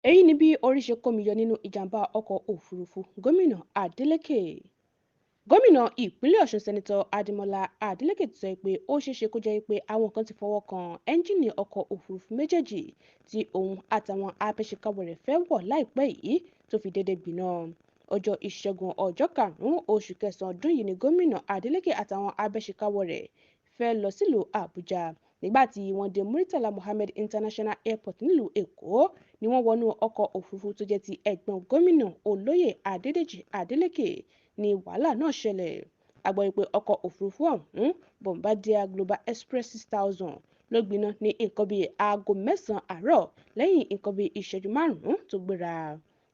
èyí ni bí orí ṣe kó mi yọ nínú ìjàmbá ọkọ̀ òfurufú Gomina Adeleke. Gómìnà ìpínlẹ̀ Ọ̀ṣun Sẹ́nitọ̀ Adémọ́lá Adeleke ti sọ pé ó ṣeéṣe kó jẹ́ pé àwọn kan ti fọwọ́ kan ẹ́ńjìnì ọkọ̀ òfurufú méjèèjì tí òun àtàwọn abẹ́ṣekáwọ́ rẹ̀ fẹ́ wọ̀ láìpẹ́ yìí tó fi dédé gbiná. Ọjọ́ Ìṣẹ́gun ọjọ́ karùn-ún oṣù kẹsàn-án ọdún yìí ni Gómìnà Adeleke àtàwọn abẹ́ṣekáwọ́ rẹ̀ fẹ́ lọ sílùú Àbújá nígbà tí wọ́n dé Muritala Muhammed International Airport nílùú Èkó ni wọ́n wọnú ọkọ̀ òfurufú tó jẹ́ ti ẹ̀gbọ́n gómìnà Olóyè Adédèjì Adeleke ni wàhálà náà ṣẹlẹ̀. A gbọ́ pé ọkọ̀ òfurufú ọ̀hún Bombardier Global Express 6000 ló gbiná ní nǹkan bíi aago 9 àárọ̀ lẹ́yìn nǹkan bíi ìṣẹ́jú márùn-ún tó gbéra.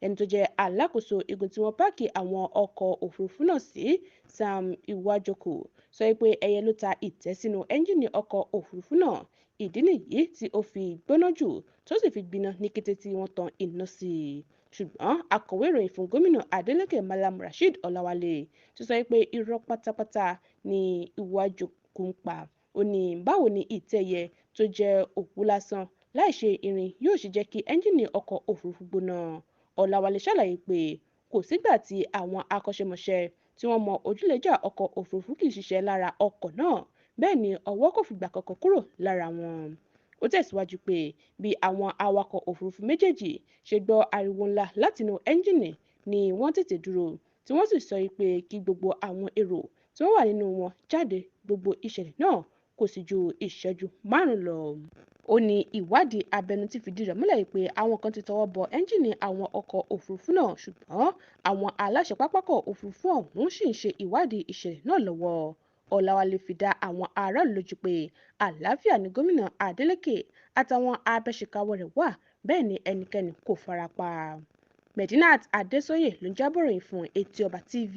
Ẹni tó jẹ́ alákòóso igun tí wọ́n páàkì àwọn ọkọ̀ òfurufú náà sí, Sam Iwájọkù, sọ pé ẹyẹ ló ta ìtẹ́ sínú ẹ́ńjìnì ọkọ̀ òfurufú náà. Ìdí nìyí tí ó fi gbóná jù tó sì fi gbiná ní kété tí wọ́n tan iná sí i. Ṣùgbọ́n akọ̀wé ìròyìn fún gómìnà Adeleke Malam Rasheed Ọláwálé ti sọ pé irọ́ pátápátá ni Iwájọkù ń pa. Ó ní báwo ni ìtẹ́yẹ tó jẹ́ òkú lásán láìṣe irin yóò ṣe jẹ́ kí ẹ́ńjìnì ọkọ̀ òfurufú gbóná. Ọláwálé ṣàlàyé pé kò sígbà tí àwọn akọ́ṣẹ́mọṣẹ́ tí wọ́n mọ ojúlẹ̀jà ọkọ̀ òfurufú kì í ṣiṣẹ́ lára ọkọ̀ náà, bẹ́ẹ̀ ni ọwọ́ kò fìgbà kankan kúrò lára wọn. Ó tẹ̀síwájú pé bí àwọn awakọ̀ òfurufú méjèèjì ṣe gbọ́ ariwo ńlá látinú ẹ́ńjìnì ni wọ́n tètè dúró tí wọ́n sì sọ pé kí gbogbo àwọn èrò tí wọ́n wà nínú wọn jáde. Gbogbo ìṣẹ̀lẹ̀ náà kò sì ju ìṣẹ́jú 5 lọ. Ó ní ìwádìí abẹnú ti fìdí rẹ̀ múlẹ̀ pé àwọn kan ti tọwọ́ bọ ẹ́ńjìnì àwọn ọkọ̀ òfurufú náà, ṣùgbọ́n àwọn aláṣẹ pápákọ̀ òfurufú ọ̀hún sì ń ṣe ìwádìí ìṣẹ̀lẹ̀ náà lọ́wọ́. Ọláwálé fi dá àwọn aráàlú lójú pé àlàáfíà ni gómìnà Adeleke àtàwọn abẹ́ṣekáwọ́ rẹ̀ wà, bẹ́ẹ̀ ni ẹnikẹ́ni kò farapa. Medinat Adésóyè ló ń jábọ̀ ròyìn fún Etí Ọba TV.